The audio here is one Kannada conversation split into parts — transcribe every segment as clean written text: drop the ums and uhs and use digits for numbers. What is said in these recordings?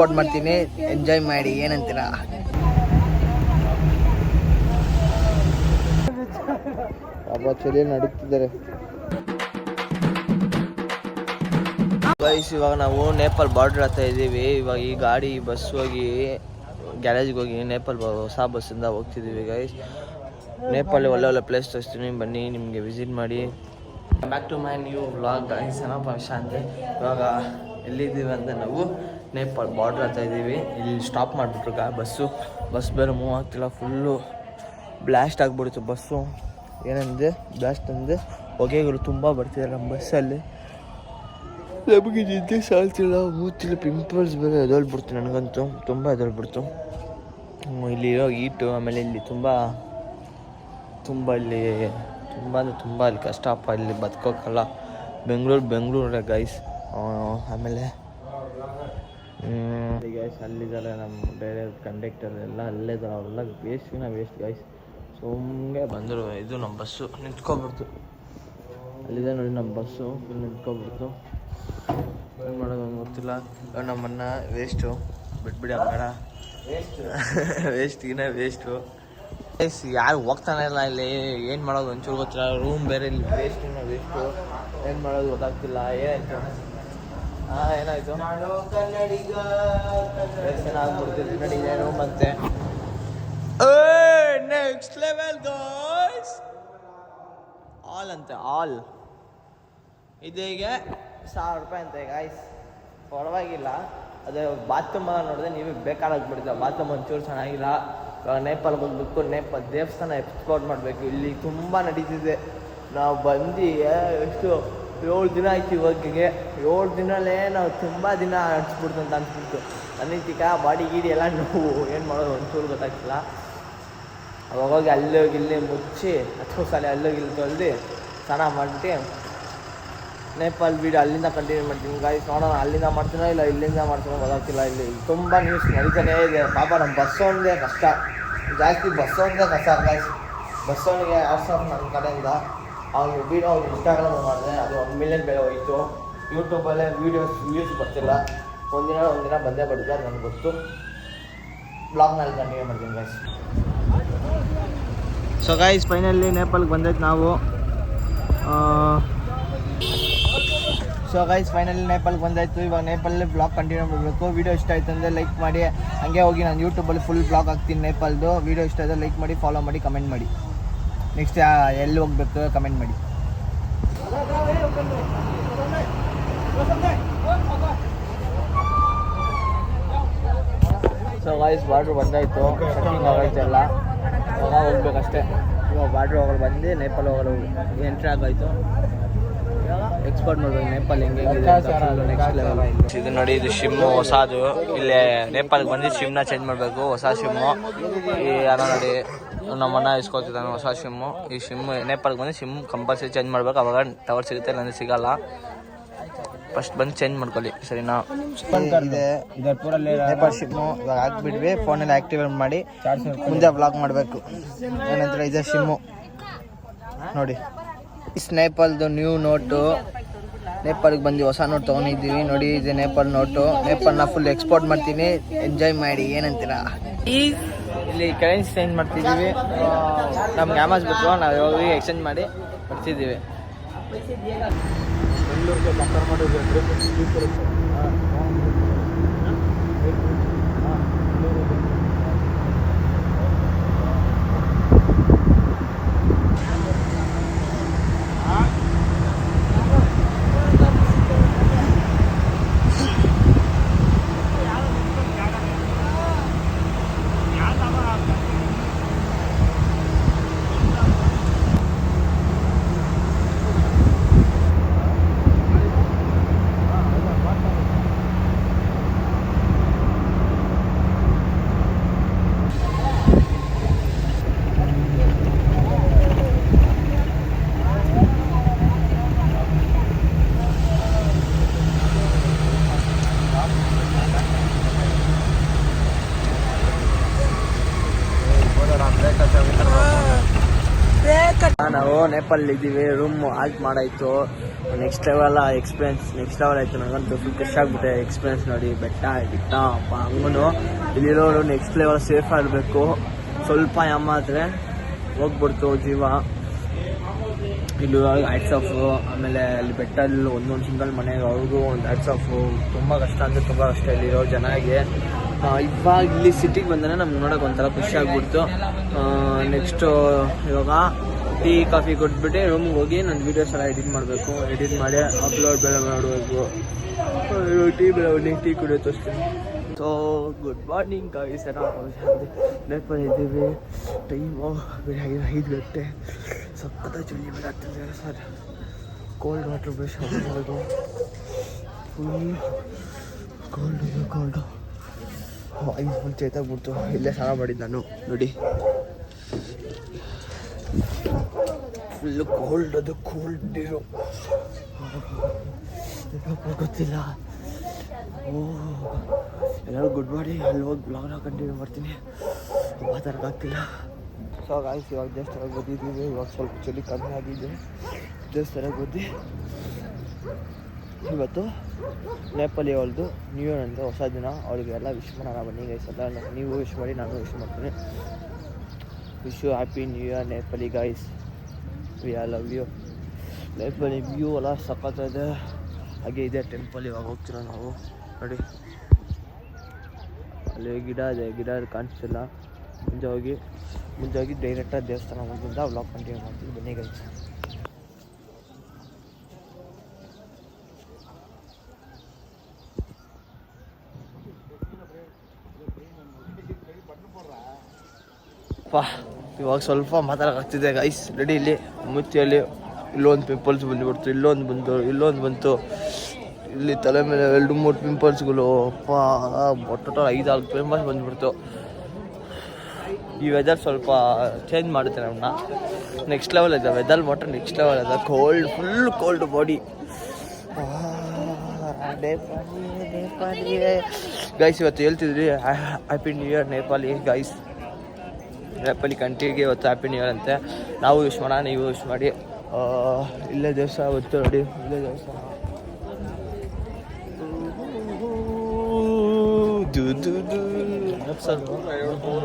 ಎಕ್ಸ್ಪೋರ್ಟ್ ಮಾಡ್ತೀನಿ, ಎಂಜಾಯ್ ಮಾಡಿ. ಏನಂತೀರಾ? ಚಳಿ ನಡೀತಿದ್ದಾರೆ ಗೈಸ್. ಇವಾಗ ನಾವು ನೇಪಾಲ್ ಬಾರ್ಡರ್ ಹತ್ರ ಇದ್ದೀವಿ. ಇವಾಗ ಈ ಗಾಡಿ ಬಸ್ ಹೋಗಿ ಗ್ಯಾರೇಜ್ಗೆ ಹೋಗಿ ನೇಪಾಲ್ ಹೊಸ ಬಸ್ಸಿಂದ ಹೋಗ್ತಿದ್ದೀವಿ ಗೈಸ್. ನೇಪಾಳಿ ಒಳ್ಳೆ ಒಳ್ಳೆ ಪ್ಲೇಸ್ ತೋರಿಸ್ತೀನಿ, ಬನ್ನಿ ನಿಮಗೆ ವಿಸಿಟ್ ಮಾಡಿ. Back to my new vlog guys. ಏನಪ್ಪ ವಿಷಯ ಅಂದರೆ ಇವಾಗ ಎಲ್ಲಿದ್ದೀವಿ ಅಂದರೆ ನಾವು ನೇಪಾಲ್ ಬಾರ್ಡ್ರ್ ಹತ್ರ ಇದ್ದೀವಿ. ಇಲ್ಲಿ ಸ್ಟಾಪ್ ಮಾಡಿಬಿಟ್ರು ಬಸ್ ಬೇರೆ ಮೂವ್ ಆಗ್ತಿಲ್ಲ, ಫುಲ್ಲು ಬ್ಲಾಸ್ಟ್ ಆಗಿಬಿಡ್ತು ಬಸ್ಸು. ಏನಂದರೆ ಬ್ಲಾಸ್ಟ್ ಅಂದರೆ ಹೊಗೆಗಳು ತುಂಬ ಬರ್ತಿದೆ ನಮ್ಮ ಬಸ್ಸಲ್ಲಿ. ನಮಗೆ ನಿದ್ದೆ ಸಾಲ್ತಿಲ್ಲ, ಮೂತಿಲ್ಲ, ಪಿಂಪಲ್ಸ್ ಬೇರೆ ಎದೊಳ್ಬಿಡ್ತು. ನನಗಂತೂ ತುಂಬ ಎದೊಳ್ಬಿಡ್ತು. ಇಲ್ಲಿರೋ ಹೀಟು, ಆಮೇಲೆ ಇಲ್ಲಿ ತುಂಬ ಇಲ್ಲಿ ಕಷ್ಟಪ್ಪ. ಇಲ್ಲಿ ಬದುಕೋಕ್ಕಲ್ಲ. ಬೆಂಗಳೂರೇ ಗೈಸ್. ಆಮೇಲೆ ಗೈಸ್ ಅಲ್ಲಿದ್ದಾರೆ ನಮ್ಮ ಡ್ರೈವರ್, ಕಂಡಕ್ಟರ್ ಎಲ್ಲ ಅಲ್ಲೇ ಇದ್ದಾರೆ. ಅವೆಲ್ಲ ವೇಸ್ಟ್ ಗೈಸ್. ಸುಮ್ಮನೆ ಬಂದರು. ಇದು ನಮ್ಮ ಬಸ್ಸು ನಿಂತ್ಕೊಬಿಡ್ತು. ಅಲ್ಲಿದೆ ನೋಡಿ ನಮ್ಮ ಬಸ್ಸು, ನಿಂತ್ಕೊಬಿಡ್ತು. ಏನು ಮಾಡೋದು ಗೊತ್ತಿಲ್ಲ. ನಮ್ಮನ್ನ ವೇಸ್ಟು ಬಿಟ್ಬಿಡಿ ಬೇಡ, ವೇಸ್ಟು ಯಾರು ಹೋಗ್ತಾನೆ ಇಲ್ಲ ಇಲ್ಲಿ. ಏನು ಮಾಡೋದು ಒಂಚೂರು ಗೊತ್ತಿಲ್ಲ. ರೂಮ್ ಬೇರೆ ಇಲ್ಲಿ ವೇಸ್ಟು. ಏನು ಮಾಡೋದು ಗೊತ್ತಾಗ್ತಿಲ್ಲ. ಏನಾಯಿತು ಆಗ್ಬಿಡ್ತೀವಿ ನೋಡಿ. ರೂಮ್ ಅಂತೆ ನೆಕ್ಸ್ಟ್ ಲೆವೆಲ್ ಗಾಯ್ಸ್. ಆಲ್ ಅಂತೆ, ಆಲ್ ಇದೀಗೆ 1000 ರೂಪಾಯಿ ಅಂತೆ ಗಾಯ್ಸ್. ಪರವಾಗಿಲ್ಲ. ಅದೇ ಬಾತ್ರೂಮ್ ನೋಡಿದ್ರೆ ನೀವೇ ಬೇಕಾದಾಗ್ಬಿಡ್ತೀರ. ಬಾತ್ರೂಮ್ ಒಂಚೂರು ಚೆನ್ನಾಗಿಲ್ಲ. ಇವಾಗ ನೇಪಾಲ್ಗೆ ಹೋಗ್ಬೇಕು. ದೇವಸ್ಥಾನ ಎಕ್ಸ್ಪ್ಲೋರ್ ಮಾಡಬೇಕು. ಇಲ್ಲಿ ತುಂಬ ನಡೀತಿದೆ. ನಾವು ಬಂದು ಎಷ್ಟು 7 ದಿನ ಆಯ್ತು ಇವಾಗೆ. 7 ದಿನಲ್ಲೇ ನಾವು ತುಂಬ ದಿನ ಅನಿಸ್ಬಿಡ್ತು ಅಂತ ಅನಿಸ್ಬಿಡ್ತು. ಅನ್ನಿತಿಕ ಬಾಡಿ ಗೀಡಿ ಎಲ್ಲ ನೋವು. ಏನು ಮಾಡೋದು ಒಂಚೂರು ಗೊತ್ತಾಗ್ತಿಲ್ಲ. ಅವಾಗೋಗಿ ಅಲ್ಲೋಗಿ ಇಲ್ಲಿ ಮುಚ್ಚಿ ಅಥವಾ ಅಲ್ಲೋಗಿ ಇಲ್ಲಿ ತೊಳೆದು ಸ್ನಾನ ಮಾಡಿಬಿಟ್ಟು ನೇಪಾಲ್ ವೀಡಿಯೋ ಅಲ್ಲಿಂದ ಕಂಟಿನ್ಯೂ ಮಾಡ್ತೀನಿ ಗಾಯ್ಸ್. ನೋಡೋಣ ಅಲ್ಲಿಂದ ಮಾಡ್ತೀನೋ ಇಲ್ಲ ಇಲ್ಲಿಂದ ಮಾಡ್ತೀನೋ ಗೊತ್ತಾಗ್ತಿಲ್ಲ. ಇಲ್ಲಿ ತುಂಬ ನ್ಯೂಸ್ ನಡೀತಾನೇ ಇದೆ. ಪಾಪ ನಮ್ಮ ಬಸ್ಸವನಿಗೆ ಕಷ್ಟ ಜಾಸ್ತಿ. ಬಸ್ಸವನಿಗೆ ಕಷ್ಟ ಗಾಯ್ಸ್. ಬಸ್ಸವನಿಗೆ ಆಫ್ ನನ್ನ ಕಡೆಯಿಂದ ಅವ್ನು ವೀಡಿಯೋ ಇನ್ಸ್ಟಾಗ್ರಾಮ್ ಮಾಡಿದೆ. ಅದು 1 ಮಿಲಿಯನ್ ಬೇರೆ ಹೋಯಿತು. ಯೂಟ್ಯೂಬಲ್ಲೇ ವ್ಯೂಸ್ ಬರ್ತಿಲ್ಲ. ಒಂದಿನ ಬಂದೇ ಬರುತ್ತೆ, ಅದು ನನಗೆ ಗೊತ್ತು. ಬ್ಲಾಗ್ನಲ್ಲಿ ಕಂಟಿನ್ಯೂ ಮಾಡ್ತೀನಿ ಗಾಯ್ಸ್. ಸೊ ಗಾಯ್ಸ್ ಫೈನಲಿ ನೇಪಾಲ್ಗೆ ಬಂದೈತೆ ನಾವು. ನೇಪಾಲ್ಗೆ ಬಂದಾಯಿತು. ಇವಾಗ ನೇಪಾಲಲ್ಲಿ ಬ್ಲಾಗ್ ಕಂಟಿನ್ಯೂ ಮಾಡಬೇಕು. ವೀಡಿಯೋ ಇಷ್ಟ ಆಯ್ತು ಅಂದರೆ ಲೈಕ್ ಮಾಡಿ. ಹಂಗೆ ಹೋಗಿ ನಾನು ಯೂಟ್ಯೂಬಲ್ಲಿ ಫುಲ್ ಬ್ಲಾಗ್ ಹಾಕ್ತೀನಿ ನೇಪಾಲ್ದು. ವೀಡಿಯೋ ಇಷ್ಟ ಆದರೆ ಲೈಕ್ ಮಾಡಿ, ಫಾಲೋ ಮಾಡಿ, ಕಮೆಂಟ್ ಮಾಡಿ. ನೆಕ್ಸ್ಟ್ ಎಲ್ಲಿ ಹೋಗ್ಬೇಕು ಕಮೆಂಟ್ ಮಾಡಿ. ಸೊ ಗಾಯ್ಸ್ ಬಾರ್ಡ್ರ್ ಬಂದಾಯಿತು. ಚೆಕಿಂಗ್ ಆಗೈತೆಲ್ಲ. ಇವಾಗ ಹೋಗ್ಬೇಕಷ್ಟೇ. ಇವಾಗ ಬಾರ್ಡ್ರ್ ಹೋಗಲು ಬಂದು ನೇಪಾಲ್ ಹೋಗಲು ಎಂಟ್ರಿ ಆಗಾಯಿತು. ಎಕ್ಸ್ಪೋರ್ಟ್ ಮಾಡ್ಬೇಕು ನೇಪಾಲ್ ಹೆಂಗೆ ನೆಕ್ಸ್ಟ್ ಲೆವೆಲ್. ಇದು ನೋಡಿ, ಇದು ಶಿಮ್ಮು ಹೊಸದು. ಇಲ್ಲಿ ನೇಪಾಲ್ಗೆ ಬಂದು ಶಿಮ್ನ ಚೇಂಜ್ ಮಾಡಬೇಕು. ಹೊಸ ಶಿಮ್ಮು ಯಾರೋ ನೋಡಿ ನಮ್ಮನ್ನ ಇಸ್ಕೊತಿದ್ದಾನೆ ಹೊಸ ಶಿಮ್ಮು. ಈ ಶಿಮ್ಮು ನೇಪಾಲ್ಗೆ ಬಂದು ಶಿಮ್ ಕಂಪಲ್ಸರಿ ಚೇಂಜ್ ಮಾಡ್ಬೇಕು. ಅವಾಗ ಟವರ್ ಸಿಗುತ್ತೆ, ಇಲ್ಲಾಂದರೆ ಸಿಗಲ್ಲ. ಫಸ್ಟ್ ಬಂದು ಚೇಂಜ್ ಮಾಡ್ಕೊಳ್ಳಿ ಸರಿನಾ. ನೇಪಾಲ್ ಶಿಮ್ಮು ಇವಾಗ ಹಾಕ್ಬಿಡ್ವಿ. ಫೋನಲ್ಲಿ ಆ್ಯಕ್ಟಿವೇಟ್ ಮಾಡಿ ಮುಂದೆ ಬ್ಲಾಗ್ ಮಾಡಬೇಕು. ಏನಂತಾರೆ ಇದೆ ಶಿಮ್ಮು ನೋಡಿ. ನೇಪಾಲ್ದು ನ್ಯೂ ನೋಟು. ನೇಪಾಲ್ಗೆ ಬಂದು ಹೊಸ ನೋಟ್ ತೊಗೊಂಡಿದ್ದೀವಿ ನೋಡಿ. ಇದೆ ನೇಪಾಲ್ ನೋಟು. ನೇಪಾಲ್ನ ಫುಲ್ ಎಕ್ಸ್ಪೋರ್ಟ್ ಮಾಡ್ತೀನಿ, ಎಂಜಾಯ್ ಮಾಡಿ. ಏನಂತೀರಾ? ಇಲ್ಲಿ ಕರೆನ್ಸಿ ಚೇಂಜ್ ಮಾಡ್ತಿದ್ದೀವಿ. ನಮ್ಗೆ ಆಮಾಸ್ ಬಿಟ್ಟು ನಾವು ಹೋಗಿ ಎಕ್ಸ್ಚೇಂಜ್ ಮಾಡಿ ಬರ್ತಿದ್ದೀವಿ. ಬೆಂಗಳೂರಿಗೆ ಕಂಪೇರ್ ಮಾಡಿದ್ರೆ ನೇಪಾಲ್ ಇದ್ದೀವಿ. ರೂಮ್ ಆಲ್ಟ್ ಮಾಡಾಯಿತು. Next level experience next level ಆಯಿತು. ನನಗಂತೂ ಫುಲ್ ಖುಷಿ ಆಗ್ಬಿಟ್ಟೆ ಎಕ್ಸ್ಪೀರಿಯನ್ಸ್ ನೋಡಿ. ಬೆಟ್ಟ ಗಿಟ್ಟ ಅಪ್ಪ ಹಂಗೂ ಇಲ್ಲಿರೋರು ನೆಕ್ಸ್ಟ್ ಲೆವೆಲ್ ಸೇಫ್ ಆಗಬೇಕು. ಸ್ವಲ್ಪ ಯಾಮಾದ್ರೆ ಹೋಗ್ಬಿಡ್ತು ಜೀವ. ಇಲ್ಲಿ ಹ್ಯಾಟ್ಸ್ ಆಫ್. ಆಮೇಲೆ ಅಲ್ಲಿ ಬೆಟ್ಟಲ್ಲಿ ಒಂದೊಂದು ಸಿಂಗಲ್ ಮನೆಗೆ ಅವ್ರಿಗೂ ಒಂದು ಹ್ಯಾಟ್ಸ್ ಆಫ್. ತುಂಬ ಕಷ್ಟ ಅಂದರೆ ತುಂಬ ಕಷ್ಟ ಇಲ್ಲಿರೋ ಜನಗೆ. ಇವಾಗ ಇಲ್ಲಿ ಸಿಟಿಗೆ ಬಂದರೆ ನಮ್ಗೆ ನೋಡೋಕೆ ಒಂಥರ ಖುಷಿ ಆಗ್ಬಿಡ್ತು. ನೆಕ್ಸ್ಟು ಇವಾಗ ಟೀ ಕಾಫಿ ಕೊಟ್ಬಿಟ್ಟು ರೂಮ್ಗೆ ಹೋಗಿ ನನ್ನ ವೀಡಿಯೋಸ್ ಎಲ್ಲ ಎಡಿಟ್ ಮಾಡಬೇಕು. ಎಡಿಟ್ ಮಾಡಿ ಅಪ್ಲೋಡ್ ಬೇರೆ ಮಾಡಬೇಕು. ಟೀ ಕುಡಿಯೋ ತೋರಿಸ್ತೀನಿ. So good morning guys. Nepal ಇದ್ದೀವಿ. ಟೈಮು ಬೆಳಗ್ಗೆ 5 ಗಂಟೆ. ಸಖತ್ತ ಚಳಿ ಬರಾಗ್ತದೆ ಸರ್. ಕೋಲ್ಡ್ ವಾಟರ್ ಬ್ರಷ್ ಹಾಕೋದು. ಫುಲ್ ಕೋಲ್ಡು 5 ಮುಂಚೆ ಎತ್ತಾಗ್ಬಿಡ್ತು. ಇಲ್ಲೇ ಸ್ನಾನ ಮಾಡಿದ್ದು ನಾನು ನೋಡಿ. Full cold. ಅದು ಕೋಲ್ಡ್ ನೀರು ಗೊತ್ತಿಲ್ಲ. ಎಲ್ಲರೂ ಗುಡ್ ಮಾಡಿ ಅಲ್ಲಿ ಹೋಗಿ ಬ್ಲಾಗ್ನ ಕಂಟಿನ್ಯೂ ಮಾಡ್ತೀನಿ. ಮಾತಾಡೋಕ್ಕಾಗ್ತಿಲ್ಲ. ಸೊ ಗಾಯ್ಸ್ ಇವಾಗ ದೇವಸ್ಥಾನಕ್ಕೆ ಬಂದಿದ್ದೀವಿ. ಇವಾಗ ಸ್ವಲ್ಪ ಚಳಿ ಕಮ್ಮಿ ಆಗಿದೆ. ದೇವಸ್ಥಾನಕ್ಕೆ ಬಂದು ಇವತ್ತು ನೇಪಾಳಿ ಅವ್ರದ್ದು ನ್ಯೂ ಇಯರ್ ಅಂತ ಹೊಸ ದಿನ. ಅವರಿಗೆಲ್ಲ ವಿಶ್ ಮಾಡೋಣ ಬನ್ನಿ ಗೈಸ್. ಎಲ್ಲ ನೀವು ವಿಶ್ ಮಾಡಿ, ನಾನು ವಿಶ್ ಮಾಡ್ತೀನಿ. Wish you happy new year Nepali guys. We are love you. Nepali view ಎಲ್ಲ ಸಖತ್ತಿದೆ. ಹಾಗೆ ಇದೆ ಟೆಂಪಲ್. ಇವಾಗ ಹೋಗ್ತೀರ ನಾವು ನೋಡಿ. ಅಲ್ಲಿ ಗಿಡ ಇದೆ, ಗಿಡ ಕಾಣಿಸ್ತಿಲ್ಲ. ಮುಂದೆ ಹೋಗಿ ಡೈರೆಕ್ಟಾಗಿ ದೇವಸ್ಥಾನ ಮುಂದಿಂದ ವ್ಲಾಗ್ ಕಂಟಿನ್ಯೂ ಮಾಡ್ತೀವಿ ಬನ್ನಿ ಗೈಸ್. ಇವಾಗ ಸ್ವಲ್ಪ ಮಾತಾಡೋಕ್ಕಾಗ್ತಿದೆ ಗೈಸ್. ರೆಡಿ ಇಲ್ಲಿ ಮುಚ್ಚಿಯಲ್ಲಿ ಇಲ್ಲೊಂದು ಪಿಂಪಲ್ಸ್ ಬಂದುಬಿಡ್ತು, ಇಲ್ಲೊಂದು ಬಂತು. ಇಲ್ಲಿ ತಲೆ ಮೇಲೆ 2-3 ಪಿಂಪಲ್ಸ್ಗಳು. ಅಪ್ಪ ಟೋಟಲ್ 5-6 ಪಿಂಪಲ್ಸ್ ಬಂದುಬಿಡ್ತು. ಈ ವೆದರ್ ಸ್ವಲ್ಪ ಚೇಂಜ್ ಮಾಡುತ್ತೆ ನಮ್ಮನ್ನ. ನೆಕ್ಸ್ಟ್ ಲೆವೆಲ್ ಇದೆ ವೆದರ್. ಮಾತ್ರ ನೆಕ್ಸ್ಟ್ ಲೆವೆಲ್ ಇದೆ. Cold, full cold body. Nepali guys ಇವತ್ತು ಹೇಳ್ತಿದ್ರಿ happy new year Nepali guys. Nepali ಕಂಟ್ರಿಗೆ ಇವತ್ತು ಹ್ಯಾಪಿ ನ್ಯೂ ಇಯರ್ ಅಂತೆ. ನಾವು ವಿಶ್ ಮಾಡೋಣ, ನೀವು ವಿಶ್ ಮಾಡಿ. ಇಲ್ಲೇ ದೇವಸ್ಥಾನ ಗೊತ್ತು ನೋಡಿ. ಇಲ್ಲೇ ದೇವಸ್ಥಾನ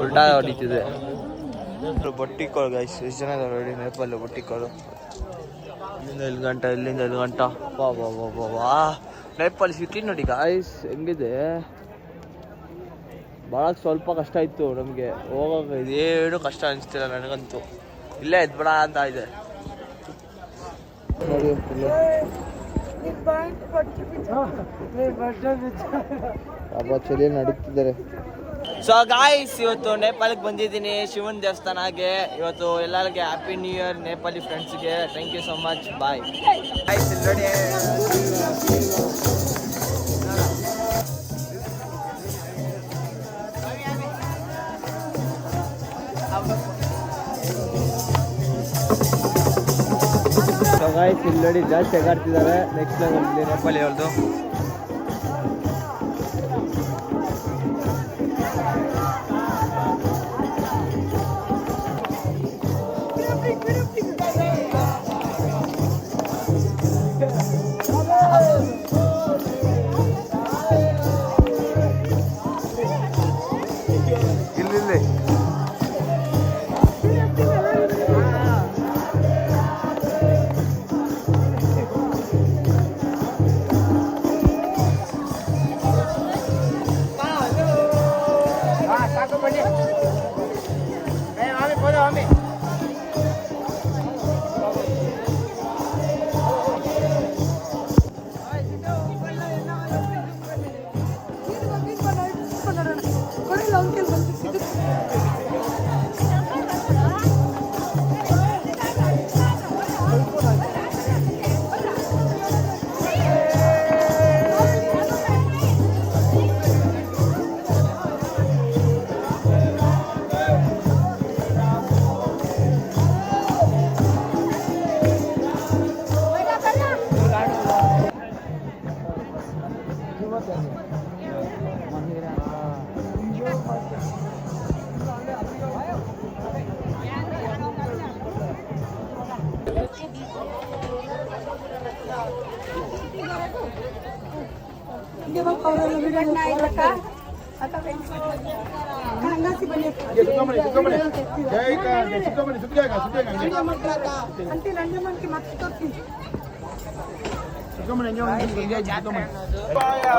ಉಲ್ಟಾ ಹೊಡಿತಿದೆ. ಬೊಟ್ಟಿಕೋಳು ಗೈಸ್. ಎಷ್ಟು ಜನ ಇದಾವೆ ನೋಡಿ ನೇಪಾಳಿ ಬೊಟ್ಟಿಕೋಳು. ಇಲ್ಲಿಂದ 1 ಗಂಟೆ, ಇಲ್ಲಿಂದ 1 ಗಂಟೆ. ವಾ ನೇಪಾಳಿ ಸಿಟಿ ನೋಡಿ ಗಾಯ್ಸ್ ಹೆಂಗಿದೆ. ಭಾಳ ಸ್ವಲ್ಪ ಕಷ್ಟ ಇತ್ತು ನಮಗೆ ಹೋಗೋಕೆ. ಇದೇನು ಕಷ್ಟ ಅನಿಸ್ತಿಲ್ಲ ನನಗಂತೂ. ಇಲ್ಲೇ ಎದ್ಬೇಡ ಅಂತ ಇದೆ ನೋಡಿ. ಚಳಿ ನಡೀತಿದ್ದಾರೆ. ಸೊ ಗಾಯ್ಸ್ ಇವತ್ತು ನೇಪಾಳಕ್ಕೆ ಬಂದಿದ್ದೀನಿ ಶಿವನ್ ದೇವಸ್ಥಾನಕ್ಕೆ. ಇವತ್ತು ಎಲ್ಲರಿಗೆ ಹ್ಯಾಪಿ ನ್ಯೂ ಇಯರ್ ನೇಪಾಳಿ ಫ್ರೆಂಡ್ಸ್ಗೆ. Thank you so much. Bye guys. ನೋಡಿ ಗಾಯ್ಸ್ ಇಲ್ಲಿ ನೋಡಿ ಜಾಸ್ತಿ ಆಗಾಡ್ತಿದ್ದಾರೆ. ನೆಕ್ಸ್ಟ್ ಲೆವೆಲ್ ನೇಪಾಳಿ ಅವ್ರದ್ದು. ಇಲ್ಲಿ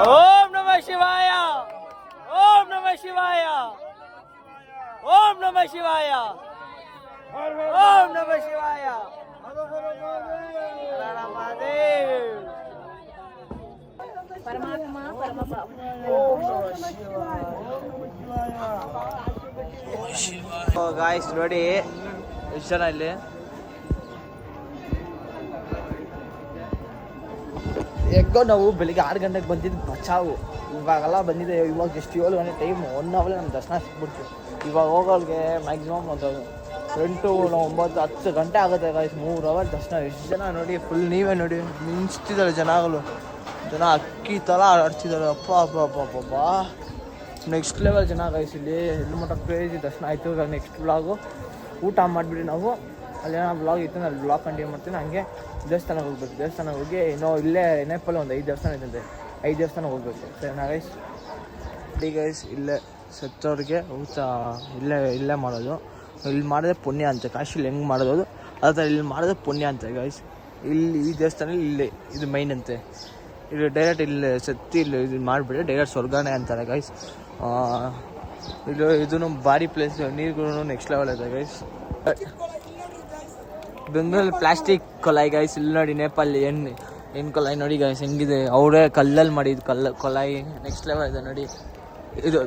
ಓಂ ನಮಃ ಶಿವಾಯ ಓಂ ನಮಃ ಶಿವಾಯ ಓಂ ನಮಃ ಶಿವಾಯ ಓಂ ನಮಃ ಶಿವಾಯ ಪರಮಾತ್ಮ ಪರಮ ಗಾಯ್ಸ್ ನೋಡಿ ಎಷ್ಟು ಜನ ಇಲ್ಲಿ ಎಗ್ಗೋ ನಾವು ಬೆಳಿಗ್ಗೆ 6 ಗಂಟೆಗೆ ಬಂದಿದ್ದು ಬಚಾವು ಇವಾಗೆಲ್ಲ ಬಂದಿದೆ ಇವಾಗ ಎಷ್ಟು 7 ಗಂಟೆ ಟೈಮ್ 1 ಅವರ್ ನಮ್ಮ ದರ್ಶನ ಸಿಕ್ಬಿಡ್ತು ಇವಾಗ ಹೋಗೋಲ್ಗೆ ಮ್ಯಾಕ್ಸಿಮಮ್ ಒಂದು 8 9 10 ಗಂಟೆ ಆಗುತ್ತೆ ಗಾಯ್ಸ್ 3 ಅವರ್ ದರ್ಶನ ಎಷ್ಟು ಜನ ನೋಡಿ ಫುಲ್ ನೀವೇ ನೋಡಿ ಮಿಂಚ್ತಿದ್ದಾರೆ ಜನಗಳು ಜನ ಅಕ್ಕಿ ಥರ ಆಡ್ತಿದ್ದಾರೆ ಅಪ್ಪ ಅಪ್ಪ ಅಪ್ಪ ಅಪ್ಪ ನೆಕ್ಸ್ಟ್ ಲೆವೆಲ್ ಜನ ಗಾಯ್ಸ್ ಇಲ್ಲಿ ಮಟ್ಟ ಕ್ರೇಜಿ ದರ್ಶನ ಆಯಿತು ಇವಾಗ ನೆಕ್ಸ್ಟ್ ವ್ಲಾಗು ಊಟ ಮಾಡಿಬಿಡಿ ನಾವು ಅಲ್ಲೇನೋ ವ್ಲಾಗ್ ಇತ್ತು ಅಲ್ಲಿ ವ್ಲಾಗ್ ಕಂಟಿನ್ಯೂ ಮಾಡ್ತೀನಿ ಹಂಗೆ ದೇವಸ್ಥಾನಕ್ಕೆ ಹೋಗ್ಬೇಕು ದೇವಸ್ಥಾನಕ್ಕೆ ಹೋಗಿ ಇನ್ನೂ ಇಲ್ಲೇ ನೇಪಲ್ಲಿ ಒಂದು 5 ದೇವಸ್ಥಾನ ಇದ್ದಂತೆ 5 ದೇವಸ್ಥಾನಕ್ಕೆ ಹೋಗ್ಬೇಕು ಸರಿನಾ ಗೈಸ್ ಗೈಸ್ ಇಲ್ಲೇ ಸತ್ತವ್ರಿಗೆ ಊಟ ಇಲ್ಲೇ ಮಾಡೋದು ಇಲ್ಲಿ ಮಾಡಿದ್ರೆ ಪುಣ್ಯ ಅಂತೆ ಕಾಶಿಲಿ ಹೆಂಗೆ ಮಾಡೋದು ಅದು ಆ ಥರ ಇಲ್ಲಿ ಮಾಡಿದ್ರೆ ಪುಣ್ಯ ಅಂತೆ ಗೈಸ್ ಇಲ್ಲಿ ಈ ದೇವಸ್ಥಾನ ಇಲ್ಲಿ ಇದು ಮೈನ್ ಅಂತೆ ಇಲ್ಲಿ ಡೈರೆಕ್ಟ್ ಇಲ್ಲಿ ಸತ್ತಿ ಇಲ್ಲಿ ಇದು ಮಾಡಿಬಿಟ್ರೆ ಡೈರೆಕ್ಟ್ ಸ್ವರ್ಗನೇ ಅಂತಾರೆ ಗೈಸ್ ಇದೂ ಭಾರಿ ಪ್ಲೇಸ್ ನೀರುಗಳು ನೆಕ್ಸ್ಟ್ ಲೆವೆಲ್ ಇದೆ ಗೈಸ್ ಬೆಂಗಳೂರಲ್ಲಿ ಪ್ಲಾಸ್ಟಿಕ್ ಕೊಲಾಯಿ ಗೈಸ್ ಇಲ್ಲಿ ನೋಡಿ ನೇಪಾಳಿ ಏನು ಕೊಲಾಯಿ ನೋಡಿ ಗೈಸ್ ಹೆಂಗಿದೆ ಅವರೇ ಕಲ್ಲಲ್ಲಿ ಮಾಡಿದ್ದು ಕೊಲಾಯಿ ನೆಕ್ಸ್ಟ್ ಲೆವೆಲ್ ಇದೆ ನೋಡಿ ಇದು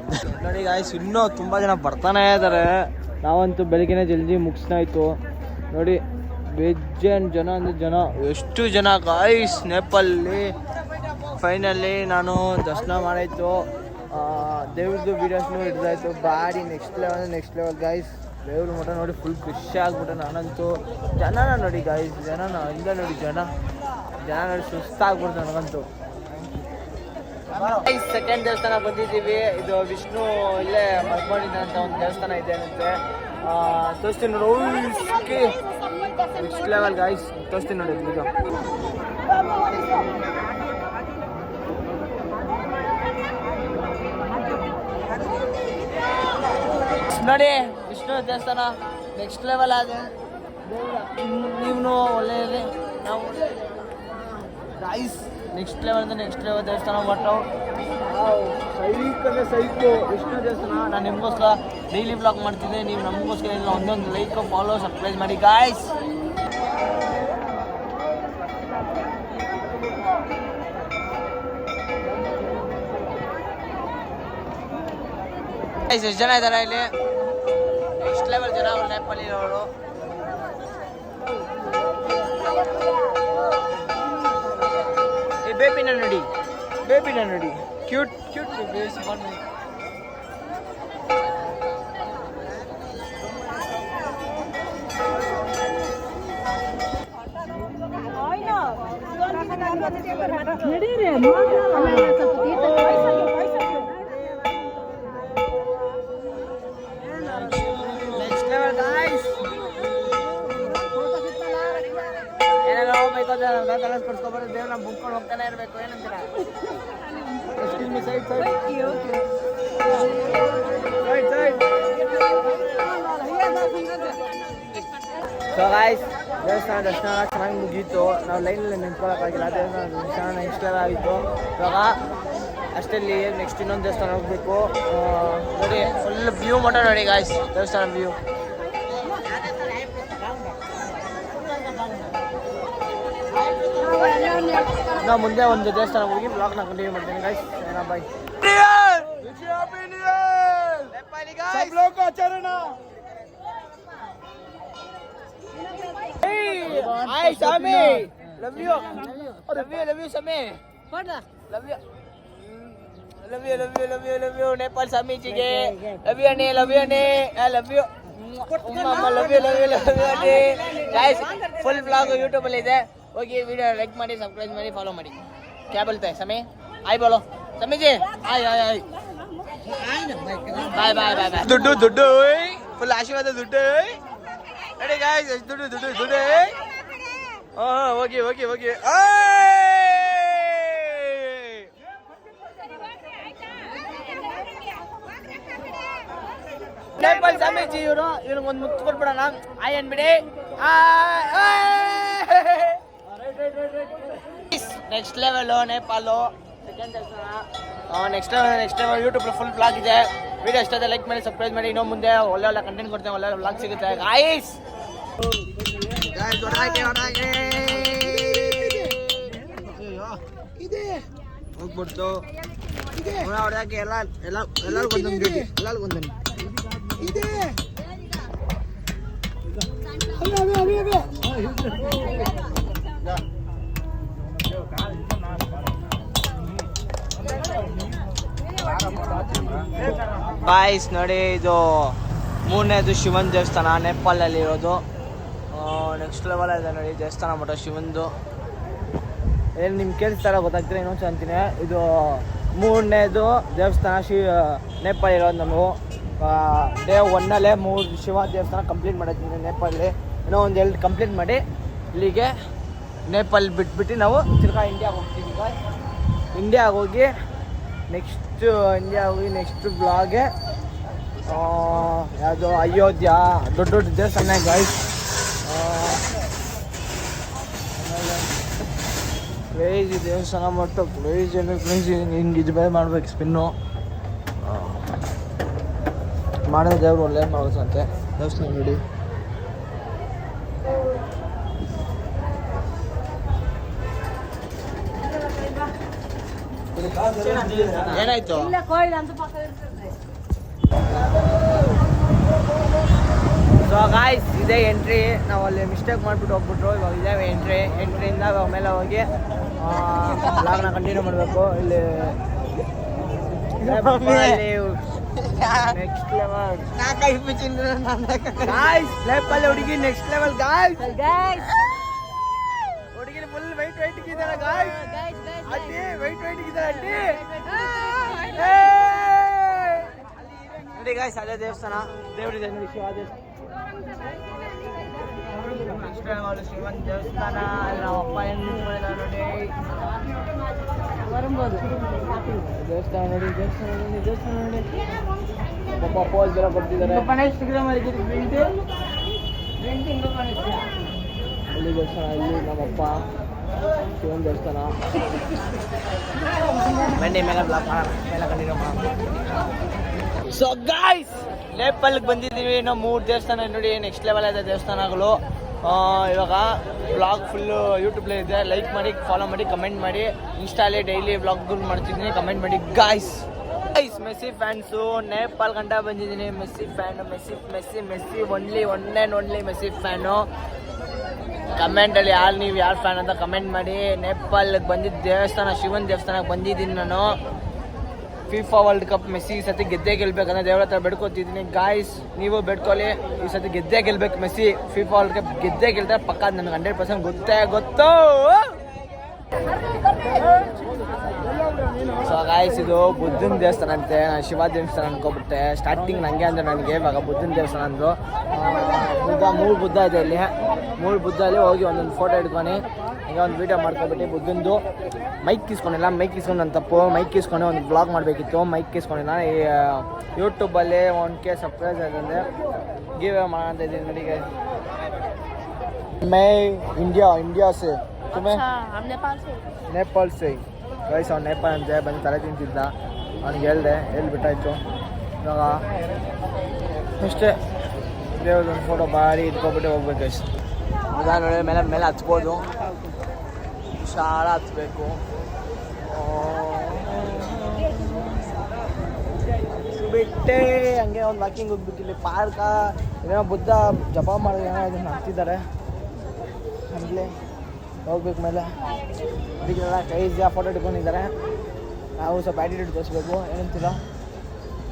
ನೋಡಿ ಗಾಯ್ಸ್ ಇನ್ನೂ ತುಂಬ ಜನ ಬರ್ತಾನೇ ಇದ್ದಾರೆ ನಾವಂತೂ ಬೆಳಗ್ಗೆನೇ ಜಲ್ದಿ ಮುಗಿಸ್ನಾಯ್ತು ನೋಡಿ ಬೇಜಾನ್ ಜನ ಅಂದರೆ ಜನ ಎಷ್ಟು ಜನ ಗಾಯ್ಸ್ ನೇಪಾಳಲ್ಲಿ ಫೈನಲ್ಲಿ ನಾನು ದರ್ಶನ ಮಾಡಾಯಿತು ದೇವ್ರದ್ದು ವೀಡಿಯೋಸ್ನೂ ಹಿಡ್ದಾಯ್ತು ಭಾರಿ ನೆಕ್ಸ್ಟ್ ಲೆವೆಲ್ ಗಾಯ್ಸ್ ದೇವ್ರ ಮಠ ನೋಡಿ ಫುಲ್ ಖುಷಿ ಆಗ್ಬಿಟ್ಟೆ ನಾನಂತೂ ಜನನ ನೋಡಿ ಗಾಯ್ಸ್ ಜನನ ಇಂದ ನೋಡಿ ಜನ ನೋಡಿ ಸುಸ್ತಾಗ್ಬಿಡ್ತು ನನಗಂತೂ ಸೆಕೆಂಡ್ ದೇವಸ್ಥಾನ ಬಂದಿದ್ದೀವಿ ಇದು ವಿಷ್ಣು ಇಲ್ಲೇ ಮಲ್ಕೊಂಡಿದ್ದ ಅಂತ ಒಂದು ದೇವಸ್ಥಾನ ಇದೆ ಅಂತೆ ತೋರಿಸ್ತೀನಿ ನೋಡಿ ನೆಕ್ಸ್ಟ್ ಲೆವೆಲ್ ಗಾಯ್ಸ್ ತೋರಿಸ್ತೀನಿ ನೋಡಿ ಈಗ ನೋಡಿ ವಿಷ್ಣು ದೇವಸ್ಥಾನ ನೆಕ್ಸ್ಟ್ ಲೆವೆಲ್ ಆದ ನೀವು ಒಳ್ಳೆ ನಾವು ಗಾಯ್ಸ್ ನೆಕ್ಸ್ಟ್ ಲೆವೆಲ್ ದೇವಸ್ಥಾನ ಒಟ್ಟು ಸೈಕ್ ಅಂದರೆ ಸೈಕು ವಿಷ್ಣು ದೇವಸ್ಥಾನ ನಾನು ನಿಮಗೋಸ್ಕರ ಡೈಲಿ ಬ್ಲಾಗ್ ಮಾಡ್ತಿದ್ದೆ ನೀವು ನಮಗೋಸ್ಕರ ಇಲ್ಲ ಒಂದೊಂದು ಲೈಕ್ ಫಾಲೋ ಸಬ್ಸ್ಕ್ರೈಬ್ ಮಾಡಿ ಗಾಯ್ಸ್ ಎಷ್ಟು ಜನ ಇದ್ದಾರೆ ಇಲ್ಲಿ ನೆಕ್ಸ್ಟ್ ಲೆವೆಲ್ ಜನ ಅವ್ರು ನೇಪಾಳಿಯವರು ಬೇಬಿನ ನೋಡಿ ಕ್ಯೂಟ್ ಬೇಬೀಸ್ ಬನ್ನಿ ನೆಕ್ಸ್ಟ್ ಲೆವೆಲ್ ಗಾಯ್ಸ್ ಏನೆಲ್ಲ ಹೋಗ್ಬೇಕು ಕೊಡ್ಸ್ಕೊಬಾರ್ದು ದೇವ್ರನ್ನ ಬುಕ್ಕೊಂಡು ಹೋಗ್ತಾನೆ ಇರಬೇಕು ಏನಂತೀರ ಸೊ ಗಾಯ್ಸ್ ದೇವಸ್ಥಾನ ದರ್ಶನ ಚೆನ್ನಾಗಿ ಮುಗೀತು ನಾವು ಲೈನಲ್ಲಿ ನಿಂತ್ಕೊಳ್ಳೋಕ್ಕಾಗಿಲ್ಲ ದೇವಸ್ಥಾನ ದರ್ಶನ ನೆಕ್ಸ್ಟ್ ಲೆವೆಲ್ ಆಗಿತ್ತು ಇವಾಗ ಅಷ್ಟಲ್ಲಿ ನೆಕ್ಸ್ಟ್ ಇನ್ನೊಂದು ದೇವಸ್ಥಾನ ಹೋಗ್ಬೇಕು ನೋಡಿ ಫುಲ್ ವ್ಯೂ ಮಟ್ಟ ನೋಡಿ ಗಾಯ್ಸ್ ದೇವಸ್ಥಾನ ವ್ಯೂ ನಾವು ಮುಂದೆ ಒಂದು ದೇವಸ್ಥಾನ ಹೋಗಿ ಬ್ಲಾಗ್ನ ಕಂಟಿನ್ಯೂ ಮಾಡ್ತೀನಿ ಗಾಯ್ಸ್ ಏನಾ ಬಾಯ್ सब लोग को चरण Hi Sami love you Sami love you Nepal Sami chige love you ane I love you mama love you ane guys full vlog YouTube ಅಲ್ಲಿ ಇದೆ ಹೋಗಿ ವಿಡಿಯೋ ಲೈಕ್ ಮಾಡಿ ಸಬ್ಸ್ಕ್ರೈಬ್ ಮಾಡಿ ಫಾಲೋ ಮಾಡಿ क्या बोलते हैं Sami हाय बोलो Sami जी हाय ಬಾಯ್ ದುಡ್ಡು ಫುಲ್ ಆಶೀರ್ವಾದ ದುಡ್ಡು ರೆಡಿ ಗಾಯ್ಸ್ ದುಡ್ಡು ಹೋಗಿ ನೇಪಾಲ್ ಸ್ವಾಮೀಜಿ ಇವರು ಒಂದು ಮುತ್ತು ಕೊಟ್ಬಿಡೋಣ ಆಯ್ ಅನ್ಬಿಡಿ next level Nepal second next level YouTube full blog ಇದೆ. ವಿಡಿಯೋ ಇಷ್ಟ ಲೈಕ್ ಮಾಡಿ ಸಬ್ಸ್ಕ್ರೈಬ್ ಮಾಡಿ. ಇನ್ನೂ ಮುಂದೆ ಒಳ್ಳೆ ಒಳ್ಳೆ ಕಂಟೆಂಟ್ ಕೊಡ್ತೇವೆ, ಒಳ್ಳೆ ಬ್ಲಾಗ್ ಸಿಗುತ್ತೆ ಗಾಯ್ಸ್. ಹೋಗ್ಬಿಡ್ತು ಹೊಡೆದಾಕಿ ಎಲ್ಲರಿಗೂ ಒಂದೊಂದು ಡ್ಯೂಟಿ, ಎಲ್ಲರಿಗೂ ಒಂದೊಂದು ಇದೆ. ಗಾಯ್ಸ್ ನೋಡಿ, ಇದು ಮೂರನೇದು ಶಿವನ್ ದೇವಸ್ಥಾನ ನೇಪಾಳಲ್ಲಿ ಇರೋದು. ನೆಕ್ಸ್ಟ್ ಲೆವೆಲ್ ಇದೆ ನೋಡಿ ದೇವಸ್ಥಾನ ಮಠ ಶಿವಂದು. ಏನು ನಿಮ್ಗೆ ಕೇಳಿಸ್ತಾರ ಗೊತ್ತಾಗ್ತೀರ ಇನ್ನೊಂದು ಅಂತೀನಿ. ಇದು ಮೂರನೇದು ದೇವಸ್ಥಾನ ನೇಪಾಳ ಇರೋದು. ನಾವು ಡೇ 1 3 ಶಿವ ದೇವಸ್ಥಾನ ಕಂಪ್ಲೀಟ್ ಮಾಡಿದ್ದೀನಿ ನೇಪಾಳಲ್ಲಿ. ಇನ್ನೂ ಒಂದು 2 ಕಂಪ್ಲೀಟ್ ಮಾಡಿ ಇಲ್ಲಿಗೆ ನೇಪಾಳ ಬಿಟ್ಬಿಟ್ಟು ನಾವು ತಿರ್ಗಾ ಇಂಡಿಯಾಗೆ ಹೋಗ್ತೀವಿ. ಇಂಡಿಯಾಗೆ ಹೋಗಿ ನೆಕ್ಸ್ಟ್ ಬ್ಲಾಗೆ ಯಾವುದು ಅಯೋಧ್ಯ ದೊಡ್ಡ ದೊಡ್ಡ ದೇವಸ್ಥಾನ ಗಾಯ್ಸ್. ಕ್ರೇಜಿ ದೇವಸ್ಥಾನ ಮಟ್ಟು ಕ್ರೇಜಿ ಹಿಂಗೆ ಇದು ಬೇರೆ ಮಾಡ್ಬೇಕು ಸ್ಪಿನ್ನು ಮಾಡಿದ್ರೆ ದೇವ್ರು ಒಳ್ಳೆ ಮಾಡೋದಂತೆ ದೇವಸ್ಥಾನ ನೋಡಿ. ಏನಾಯ್ತು? ಸೊ ಗಾಯ್ಸ್ ಇದೇ ಎಂಟ್ರಿ. ನಾವು ಅಲ್ಲಿ ಮಿಸ್ಟೇಕ್ ಮಾಡಿಬಿಟ್ಟು ಹೋಗ್ಬಿಟ್ರು. ಇವಾಗ ಇದೇ ಎಂಟ್ರಿಯಿಂದ ಮೇಲೆ ಹೋಗಿ ಬ್ಲಾಗ್ನ ಕಂಟಿನ್ಯೂ ಮಾಡಬೇಕು. ಇಲ್ಲಿ ನೆಕ್ಸ್ಟ್ ಲೆವೆಲ್ ನೇಪಾಳ ಹುಡುಗಿ ನೆಕ್ಸ್ಟ್ ಲೆವೆಲ್ ಗಾಯ್ಸ್. ಹುಡುಗಿ ಫುಲ್ ವೈಟ್ ಇದ್ದಾರೆ ಗಾಯ್ಸ್. ಅಡ್ಡಿ ವೈಟ್ ಇದ್ದಾರೆ ಅಡ್ಡಿ ನೋಡಿ ಗಾಯ್ಸ್. ಅದೇ ದೇವಸ್ಥಾನ ದೇವರಿದೆ ನೋಡಿ, ಶಿವ ದೇವಸ್ಥಾನ. ಶಿವನ್ ದೇವಸ್ಥಾನ ನಮ್ಮ ಅಪ್ಪ ಏನು ನೋಡಿ ಬರ್ಬೋದು. ದೇವಸ್ಥಾನ ನೋಡಿ ಪಾಪ ಪೋಸ್ ಬೇರೆ ಕೊಡ್ತಿದ್ದಾರೆ. ಇಲ್ಲಿ ದೇವಸ್ಥಾನ, ಇಲ್ಲಿ ನಮ್ಮಪ್ಪ ಶಿವನ್ ದೇವಸ್ಥಾನ. ಬನ್ನಿ ಮೇಲೆ ಬ್ಲಾಕ್ ಮಾಡೋಣ, ಮೇಲೆ ಕಂಟಿನ್ಯೂ ಮಾಡೋಣ. ಸೊ ಗಾಯ್ಸ್ ನೇಪಾಲ್ಗೆ ಬಂದಿದ್ದೀವಿ. ಇನ್ನೂ 3 ದೇವಸ್ಥಾನ ನೋಡಿ, ನೆಕ್ಸ್ಟ್ ಲೆವೆಲ್ ಇದೆ ದೇವಸ್ಥಾನಗಳು. ಇವಾಗ ಬ್ಲಾಗ್ ಫುಲ್ಲು ಯೂಟ್ಯೂಬ್ಲೇ ಇದೆ. ಲೈಕ್ ಮಾಡಿ, ಫಾಲೋ ಮಾಡಿ, ಕಮೆಂಟ್ ಮಾಡಿ. ಇನ್ಸ್ಟಾಲೇ ಡೈಲಿ ಬ್ಲಾಗ್ಗಳು ಮಾಡ್ತಿದ್ದೀನಿ, ಕಮೆಂಟ್ ಮಾಡಿ ಗಾಯ್ಸ್. ಮೆಸ್ಸಿ ಫ್ಯಾನ್ಸು ನೇಪಾಲ್ ಗಂಟ ಬಂದಿದ್ದೀನಿ. Messi fan, Messi only one and only Messi fan. ಕಮೆಂಟಲ್ಲಿ ನೀವು ಯಾರು ಫ್ಯಾನ್ ಅಂತ ಕಮೆಂಟ್ ಮಾಡಿ. ನೇಪಾಲ್ಗೆ ಬಂದಿದ್ದ ದೇವಸ್ಥಾನ ಶಿವನ್ ದೇವಸ್ಥಾನಕ್ಕೆ ಬಂದಿದ್ದೀನಿ ನಾನು. ಫಿಫಾ ವರ್ಲ್ಡ್ ಕಪ್ ಮೆಸ್ಸಿ ಈ ಸತಿ ಗೆದ್ದೇ ಗೆಲ್ಬೇಕಂದ್ರೆ ದೇವ್ರ ಹತ್ರ ಬೇಡ್ಕೊತಿದ್ದೀನಿ ಗಾಯ್ಸ್. ನೀವು ಬೇಡ್ಕೊಳ್ಳಿ, ಈ ಸತಿ ಗೆದ್ದೇ ಗೆಲ್ಬೇಕು ಮೆಸ್ಸಿ. ಫಿಫಾ ವರ್ಲ್ಡ್ ಕಪ್ ಗೆದ್ದೇ ಗೆಲ್ತಾರೆ ಪಕ್ಕ, ನನಗೆ 100% ಗೊತ್ತು. ಸೊ ಗಾಯ್ಸ್ ಇದು ಬುದ್ಧನ ದೇವಸ್ಥಾನ ಅಂತೆ. ನಾನು ಶಿವ ದೇವಸ್ಥಾನ ಅನ್ಕೊಬಿಟ್ಟೆ ಸ್ಟಾರ್ಟಿಂಗ್ ನನಗೆ ಅಂದರೆ ನನಗೆ. ಇವಾಗ ಬುದ್ಧನ ದೇವಸ್ಥಾನ ಅಂದರು. ಮೂರು ಬುದ್ಧ ಇದೆ ಇಲ್ಲಿ. 3 ಬುದ್ಧಲ್ಲಿ ಹೋಗಿ ಒಂದೊಂದು ಫೋಟೋ ಹಿಡ್ಕೊಂಡು ಈಗ ಒಂದು ವೀಡಿಯೋ ಮಾಡ್ಕೊಬಿಟ್ಟು ಬುದ್ಧಂದು. ಮೈಕ್ ಇಸ್ಕೊಂಡಿಲ್ಲ, ಮೈಕ್ ಇಸ್ಕೊಂಡು ನನ್ನ ತಪ್ಪು. ಮೈಕ್ ಇಸ್ಕೊಂಡು ಒಂದು ಬ್ಲಾಗ್ ಮಾಡಬೇಕಿತ್ತು, ಮೈಕ್ ಇಸ್ಕೊಂಡಿಲ್ಲ. ಈ ಯೂಟ್ಯೂಬಲ್ಲಿ 1K ಸಬ್ಸ್ಕ್ರೈಬ್ ಆಗಿದೆ, ಗಿವ್ ಅವೇ ಮಾಡೋಣ ಅಂತ ಇದ್ದೀನಿ ನೋಡಿ. मैं इंडिया से तुम्हें ನೇಪಾಳ से ಗೈಸ್. ಅವ್ನು ನೇಪಾಳ ಅಂತೆ ಬಂದು ತಲೆ ತಿಂತಿದ್ದ. ಅವ್ನಿಗೆ ಹೇಳ್ಬಿಟ್ಟಾಯ್ತು. ಇವಾಗ ಅಷ್ಟೇ ದೇವ್ರದೊಂದು ಫೋಟೋ ಬಾಡಿ ಇಟ್ಕೊಬಿಟ್ಟು ಹೋಗ್ಬೇಕು ಗೈಸ್. ನೋಡಿ ಮೇಲೆ ಹತ್ಬೋದು, ಶಾಳ ಹತ್ಬೇಕು. ಬಿಟ್ಟೆ ಹಂಗೆ ಒಂದು ವಾಕಿಂಗ್ ಹೋಗ್ಬಿಟ್ಟು ಇಲ್ಲಿ ಪಾರ್ಕ ಏನೋ ಬುದ್ಧ ಜಪ ಮಾಡೋದು ಏನೋ ಇದನ್ನು ಹತ್ತಿದ್ದಾರೆ. ಹಂಗೆ ಹೋಗ್ಬೇಕು ಮೇಲೆ. ಅದಕ್ಕೆಲ್ಲ ಕೈಜಾ ಫೋಟೋ ಇಟ್ಕೊಂಡಿದ್ದಾರೆ. ನಾವು ಸ್ವಲ್ಪ ಆ್ಯಟಿಟ್ಯೂಡ್ ತೋರಿಸ್ಬೇಕು, ಏನಂತಿಲ್ಲ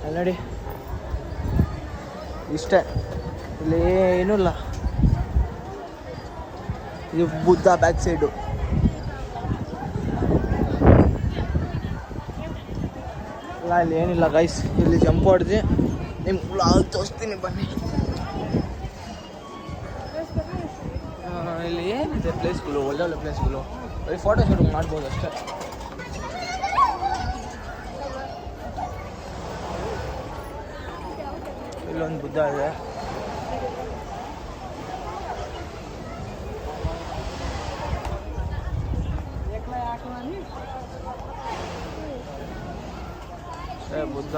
ಅಲ್ಲಿ ನೋಡಿ. ಇಷ್ಟೇ, ಇಲ್ಲಿ ಏನೂ ಇಲ್ಲ. ಇದು ಬುದ್ಧ ಬ್ಯಾಕ್ ಸೈಡು. ಇಲ್ಲ ಇಲ್ಲಿ ಏನಿಲ್ಲ ಗೈಸ್. ಇಲ್ಲಿ ಜಂಪ್ ಹೊಡೆದು ನಿಮ್ಗೆ ಬ್ಲಾಗ್ ತೋರಿಸ್ತೀನಿ ಬನ್ನಿ. ಇಲ್ಲಿ ಏನಿದೆ ಪ್ಲೇಸ್ಗಳು, ಒಳ್ಳೊಳ್ಳೆ ಪ್ಲೇಸ್ಗಳು. ಬರೀ ಫೋಟೋ ಶೂಟಿಂಗ್ ಮಾಡ್ಬೋದು ಅಷ್ಟೇ. ಇಲ್ಲೊಂದು ಬುದ್ಧ ಇದೆ. ಬುದ್ಧ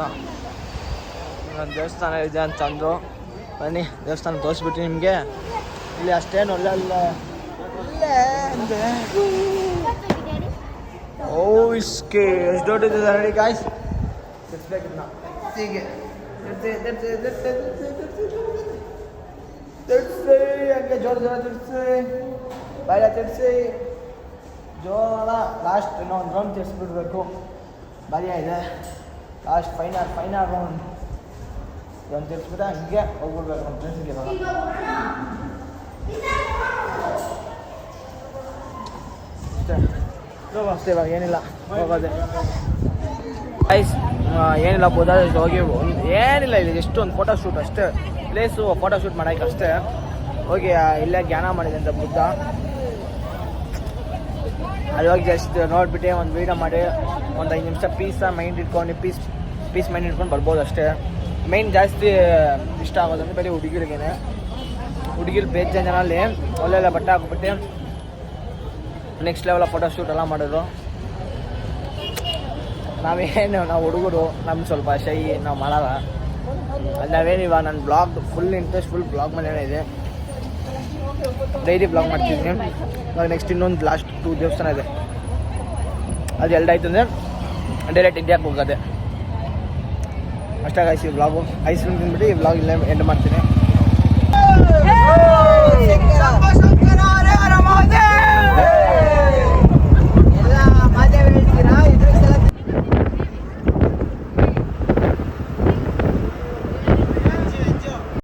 ಇನ್ನೊಂದು ದೇವಸ್ಥಾನ ಇದೆ ಅಂತಂದು ಬನ್ನಿ ದೇವಸ್ಥಾನ ತೋರಿಸ್ಬಿಟ್ಟು ನಿಮಗೆ. ಇಲ್ಲಿ ಅಷ್ಟೇನು ಒಳ್ಳೆ ಅಂದೆ ಇಸ್ಕೆ ಎಷ್ಟು ದೊಡ್ಡದಿದೆ ನೋಡಿ ಗಾಯ್ಸ್. ತಿರ್ಸ್ಬೇಕಿನ್ನ ಹೀಗೆ ತಿರ್ಸಿ ಹಂಗೆ ಜೋರ ತಿರ್ಸಿ ಬಾಯ ತಿರ್ಸಿ ಜೋರ ಲಾಸ್ಟ್ ಇನ್ನೊಂದು ರೌಂಡ್ ತಿರ್ಸ್ಬಿಡ್ಬೇಕು. ಬಾರಿಯ ಇದೆ ಲಾಸ್ಟ್ ಫೈನಲ್ ರೌಂಡ್ ಒಂದು ತಿರ್ಸ್ಬಿಟ್ರೆ ಹಂಗೆ ಹೋಗ್ಬಿಡ್ಬೇಕು ನಮ್ಮ ಫ್ರೆಂಡ್ಸ್ಗೆ. ಅಷ್ಟೇ ಇವಾಗ ಏನಿಲ್ಲ ಹೋಗೋದೆ ಗೈಸ್. ಏನಿಲ್ಲ ಬುದ್ಧ ಹೋಗಿ ಏನಿಲ್ಲ ಇಲ್ಲಿ ಎಷ್ಟು ಒಂದು ಫೋಟೋ ಶೂಟ್ ಅಷ್ಟೇ, ಪ್ಲೇಸು ಫೋಟೋ ಶೂಟ್ ಮಾಡೋಕ್ಕೆ ಅಷ್ಟೇ. ಹೋಗಿ ಇಲ್ಲೇ ಜ್ಞಾನ ಮಾಡಿದೆ ಅಂತ ಬುದ್ಧ. ಅಲ್ಲಿ ಹೋಗಿ ಜಸ್ಟ್ ನೋಡಿಬಿಟ್ಟು ಒಂದು ವೀಡಿಯೋ ಮಾಡಿ ಒಂದು 5 ನಿಮಿಷ ಮೈಂಡ್ ಇಟ್ಕೊಂಡು ಪೀಸ್ ಮೈಂಡ್ ಇಟ್ಕೊಂಡು ಬರ್ಬೋದು ಅಷ್ಟೇ. ಮೈನ್ ಜಾಸ್ತಿ ಇಷ್ಟ ಆಗೋದಂದ್ರೆ ಬರೀ ಹುಡುಗಿರು ಬೇಜ್ ಜನಲ್ಲಿ ಒಳ್ಳೆಲ್ಲ ಬಟ್ಟೆ ಹಾಕ್ಬಿಟ್ಟು ನೆಕ್ಸ್ಟ್ ಲೆವೆಲ್ ಫೋಟೋ ಶೂಟ್ ಎಲ್ಲ ಮಾಡಿದ್ರು. ನಾವು ಹುಡುಗರು ನಮ್ಗೆ ಸ್ವಲ್ಪ ಶೈ, ನಾವು ಮಾಡಲ್ಲ. ಅದು ನಾವೇನಿವಾಗ ನನ್ನ ಬ್ಲಾಗ್ ಫುಲ್ ಬ್ಲಾಗ್ ಮನೇನೇ ಇದೆ, ಡೈಲಿ ಬ್ಲಾಗ್ ಮಾಡ್ತಿದ್ದೀನಿ. ಇವಾಗ ನೆಕ್ಸ್ಟ್ ಇನ್ನೊಂದು ಲಾಸ್ಟ್ 2 ದೇವಸ್ಥಾನ ಇದೆ, ಅದು ಆಯ್ತು ಅಂದರೆ ಡೈರೆಕ್ಟ್ ಇಂಡಿಯಾಗೆ ಹೋಗೋದೆ ಅಷ್ಟೇ. ಐಸ್ ಈ ಬ್ಲಾಗು ಐಸ್ ಕ್ರೀಮ್ ತಿಂದ್ಬಿಟ್ಟು ಈ ಬ್ಲಾಗ್ ಇಲ್ಲೇ ಎಂಡ್ ಮಾಡ್ತೀನಿ.